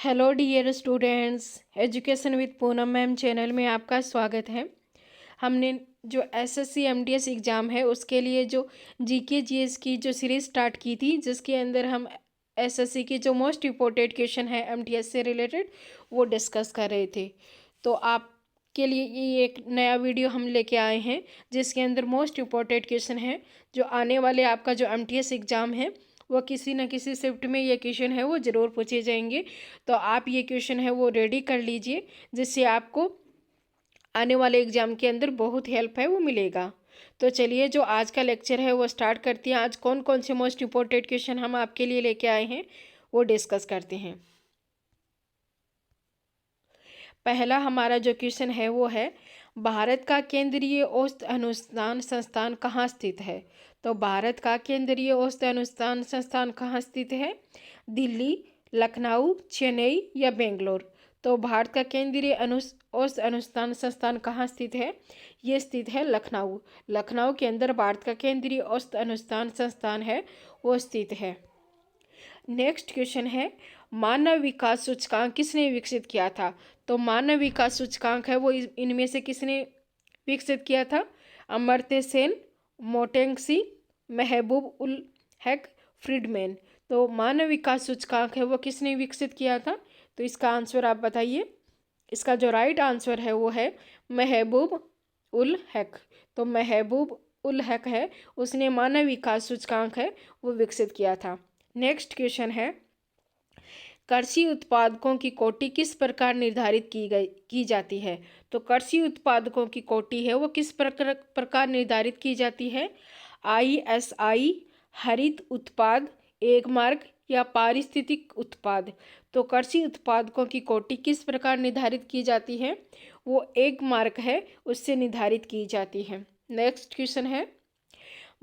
Hello dear students, education with Poonam ma'am channel में आपका स्वागत है। हमने जो एसएससी एमटीएस एग्ज़ाम है उसके लिए जो जीके जीएस की जो सीरीज़ स्टार्ट की थी, जिसके अंदर हम एसएससी की जो मोस्ट इम्पोर्टेंट क्वेश्चन है एमटीएस से रिलेटेड वो डिस्कस कर रहे थे। तो आपके लिए ये एक नया वीडियो हम लेके आए हैं जिसके अंदर मोस्ट इम्पोर्टेंट क्वेश्चन है जो आने वाले आपका जो एमटीएस एग्ज़ाम है वो किसी न किसी शिफ्ट में ये क्वेश्चन है वो ज़रूर पूछे जाएंगे। तो आप ये क्वेश्चन है वो रेडी कर लीजिए, जिससे आपको आने वाले एग्ज़ाम के अंदर बहुत हेल्प है वो मिलेगा। तो चलिए जो आज का लेक्चर है वो स्टार्ट करते हैं। आज कौन कौन से मोस्ट इम्पोर्टेंट क्वेश्चन हम आपके लिए लेके आए हैं वो डिस्कस करते हैं। पहला हमारा जो क्वेश्चन है वो है, भारत का केंद्रीय औषध अनुसंधान संस्थान कहाँ स्थित है। तो भारत का केंद्रीय औषध अनुसंधान संस्थान कहाँ स्थित है? दिल्ली, लखनऊ, चेन्नई या बेंगलोर। तो भारत का केंद्रीय औषध अनुसंधान संस्थान कहाँ स्थित है? ये स्थित है लखनऊ। लखनऊ के अंदर भारत का केंद्रीय औषध अनुसंधान संस्थान है वो स्थित है। नेक्स्ट क्वेश्चन है, मानव विकास सूचकांक किसने विकसित किया था? तो मानव विकास सूचकांक है वो इनमें से किसने विकसित किया था? अमर्त्य सेन, मोटेंगसी, महबूब उल हक, फ्रीडमैन। तो मानव विकास सूचकांक है वो किसने विकसित किया था? तो इसका आंसर आप बताइए। इसका जो राइट आंसर है वो है महबूब उल हक। तो महबूब उल हक है उसने मानव विकास सूचकांक है वो विकसित किया था। नेक्स्ट क्वेश्चन है, कृषि उत्पादकों की कोटि किस प्रकार निर्धारित की जाती है? तो कृषि उत्पादकों की कोटि है वो किस प्रकार निर्धारित की जाती है? ISI, हरित उत्पाद, एक मार्क या पारिस्थितिक उत्पाद। तो कृषि उत्पादकों की कोटि किस प्रकार निर्धारित की जाती है? वो एक मार्क है उससे निर्धारित की जाती है। नेक्स्ट क्वेश्चन है,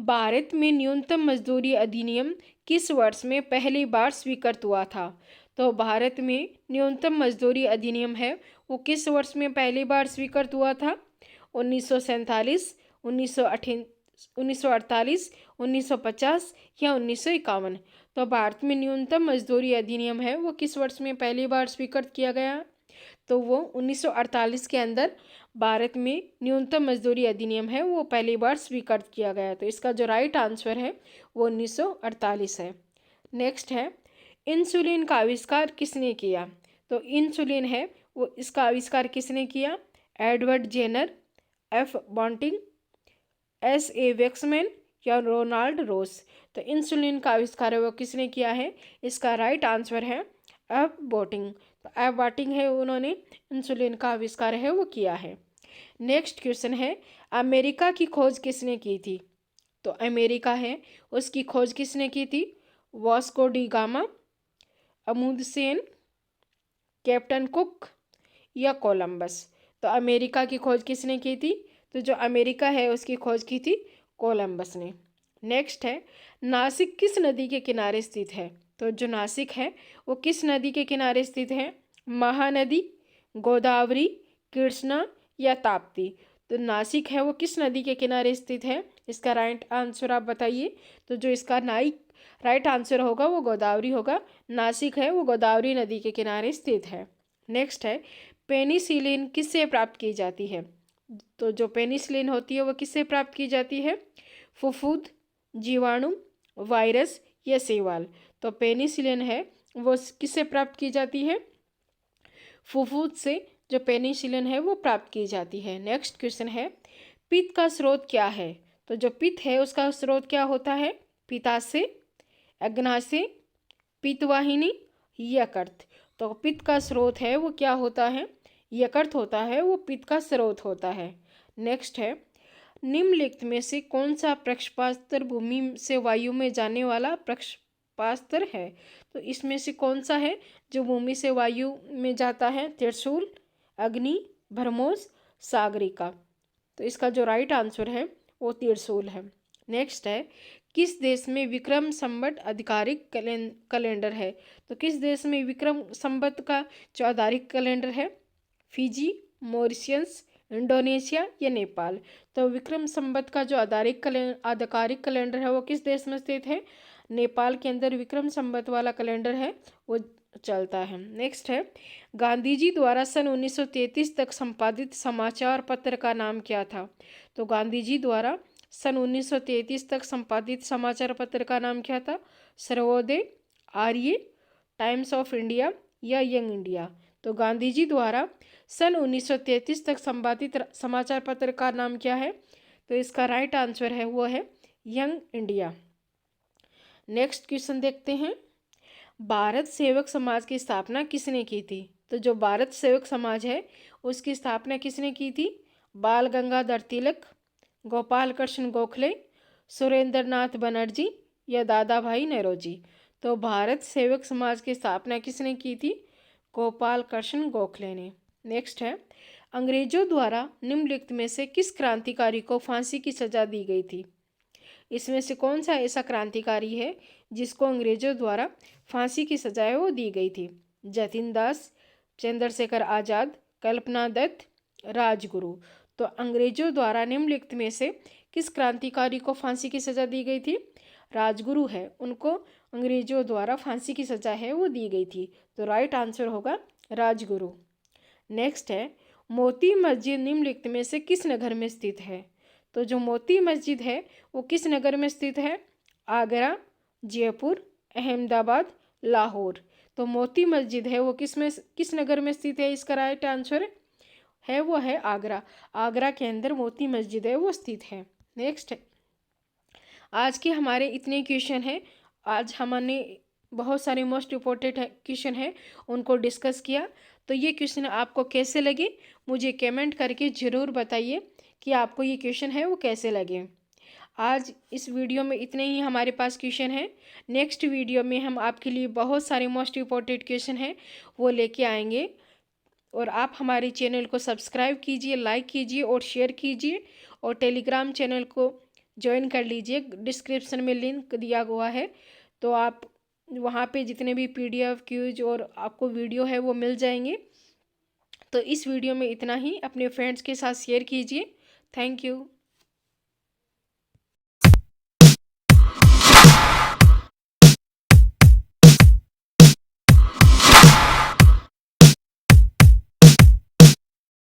भारत में न्यूनतम मजदूरी अधिनियम किस वर्ष में पहली बार स्वीकृत हुआ था? तो भारत में न्यूनतम मजदूरी अधिनियम है वो किस वर्ष में पहली बार स्वीकृत हुआ था? 1947, 1948, 1950 या 1951। तो भारत में न्यूनतम मजदूरी अधिनियम है वो किस वर्ष में पहली बार स्वीकृत किया गया? तो वो 1948 के अंदर भारत में न्यूनतम मजदूरी अधिनियम है वो पहली बार स्वीकृत किया गया। तो इसका जो राइट आंसर है वो 1948 है। नेक्स्ट है, इंसुलिन का आविष्कार किसने किया? तो इंसुलिन है वो इसका आविष्कार किसने किया? एडवर्ड जेनर, F बॉन्टिंग, SA वेक्समैन या रोनाल्ड रोस। तो इंसुलिन का आविष्कार है वो किसने किया है? इसका राइट आंसर है F बॉन्टिंग। तो F बॉन्टिंग है उन्होंने इंसुलिन का आविष्कार है वो किया है। नेक्स्ट क्वेश्चन है, अमेरिका की खोज किसने की थी? तो अमेरिका है उसकी खोज किसने की थी? Vasco da Gama, Amundsen, captain Cook या कोलंबस। तो अमेरिका की खोज किसने की थी? तो जो अमेरिका है उसकी खोज की थी कोलंबस ने। नेक्स्ट है, नासिक किस नदी के किनारे स्थित है? तो जो नासिक है वो किस नदी के किनारे स्थित है? महानदी, गोदावरी, कृष्णा या ताप्ती। तो नासिक है वो किस नदी के किनारे स्थित है? इसका राइट आंसर आप बताइए। तो जो इसका राइट आंसर होगा वो गोदावरी होगा। नासिक है वो गोदावरी नदी के किनारे स्थित है। नेक्स्ट है, पेनिसिलिन किससे प्राप्त की जाती है? तो जो पेनिसिलिन होती है वो किससे प्राप्त की जाती है? फुफूद, जीवाणु, वायरस या शैवाल। तो पेनिसिलिन है वो किससे प्राप्त की जाती है? फुफूद से जो पेनिसिलिन है वो प्राप्त की जाती है। नेक्स्ट क्वेश्चन है, पित्त का स्रोत क्या है? तो जो पित्त है उसका स्रोत क्या होता है? पित्ताशय, अग्नाशय, पित्तवाहिनी, यकृत। तो पित्त का स्रोत है वो क्या होता है? यकृत होता है, वो पित्त का स्रोत होता है। नेक्स्ट है, निम्नलिखित में से कौन सा प्रक्षेपास्त्र भूमि से वायु में जाने वाला प्रक्षेपास्त्र है? तो इसमें से कौन सा है जो भूमि से वायु में जाता है? त्रिशूल, अग्नि, ब्रह्मोस, सागरिका। तो इसका जो राइट आंसर है वो त्रिशूल है। नेक्स्ट है, किस देश में विक्रम संवत आधिकारिक कैलेंडर है? तो किस देश में विक्रम संवत का जो आधिकारिक कैलेंडर है? फिजी, मॉरिशस, इंडोनेशिया या नेपाल। तो विक्रम संवत का जो आधिकारिक कैलेंडर है वो किस देश में स्थित है? नेपाल के अंदर विक्रम संवत वाला कैलेंडर है वो चलता है। नेक्स्ट है, गांधी जी द्वारा सन 1933 तक संपादित समाचार पत्र का नाम क्या था? तो गांधी जी द्वारा सन 1933 तक संपादित समाचार पत्र का नाम क्या था? सर्वोदय, आर्य, टाइम्स ऑफ इंडिया या यंग इंडिया? तो गांधी जी द्वारा सन 1933 तक संपादित समाचार पत्र का नाम क्या है? तो इसका राइट आंसर है वो है यंग इंडिया। नेक्स्ट क्वेश्चन देखते हैं, भारत सेवक समाज की स्थापना किसने की थी? तो जो भारत सेवक समाज है उसकी स्थापना किसने की थी? बाल गंगाधर तिलक, गोपाल कृष्ण गोखले, सुरेंद्र नाथ बनर्जी या दादा भाई नौरोजी? तो भारत सेवक समाज की स्थापना किसने की थी? गोपाल कृष्ण गोखले ने। नेक्स्ट है, अंग्रेजों द्वारा निम्नलिखित में से किस क्रांतिकारी को फांसी की सजा दी गई थी? इसमें से कौन सा ऐसा क्रांतिकारी है जिसको अंग्रेजों द्वारा फांसी की सजा है वो दी गई थी? जतिन दास, चंद्रशेखर आज़ाद, कल्पना दत्त, राजगुरु? तो अंग्रेजों द्वारा निम्नलिखित में से किस क्रांतिकारी को फांसी की सजा दी गई थी? राजगुरु है, उनको अंग्रेजों द्वारा फांसी की सजा है वो दी गई थी। तो राइट आंसर होगा राजगुरु। नेक्स्ट है, मोती मस्जिद निम्नलिखित में से किस नगर में स्थित है? तो जो मोती मस्जिद है वो किस नगर में स्थित है? आगरा, जयपुर, अहमदाबाद, लाहौर? तो मोती मस्जिद है वो किस नगर में स्थित है? इसका राइट आंसर है वो है आगरा। आगरा के अंदर मोती मस्जिद है वो स्थित है। नेक्स्ट, आज के हमारे इतने क्वेश्चन हैं। आज हमने बहुत सारे मोस्ट इम्पोर्टेंट क्वेश्चन हैं उनको डिस्कस किया। तो ये क्वेश्चन आपको कैसे लगे मुझे कमेंट करके ज़रूर बताइए कि आपको ये क्वेश्चन है वो कैसे लगे। आज इस वीडियो में इतने ही हमारे पास क्वेश्चन हैं। नेक्स्ट वीडियो में हम आपके लिए बहुत सारे मोस्ट इम्पोर्टेंट क्वेश्चन हैं वो लेके आएंगे। और आप हमारे चैनल को सब्सक्राइब कीजिए, लाइक कीजिए और शेयर कीजिए। और टेलीग्राम चैनल को ज्वाइन कर लीजिए, डिस्क्रिप्शन में लिंक दिया हुआ है। तो आप वहाँ पे जितने भी PDF क्यूज और आपको वीडियो है वो मिल जाएंगे। तो इस वीडियो में इतना ही, अपने फ्रेंड्स के साथ शेयर कीजिए। Thank you.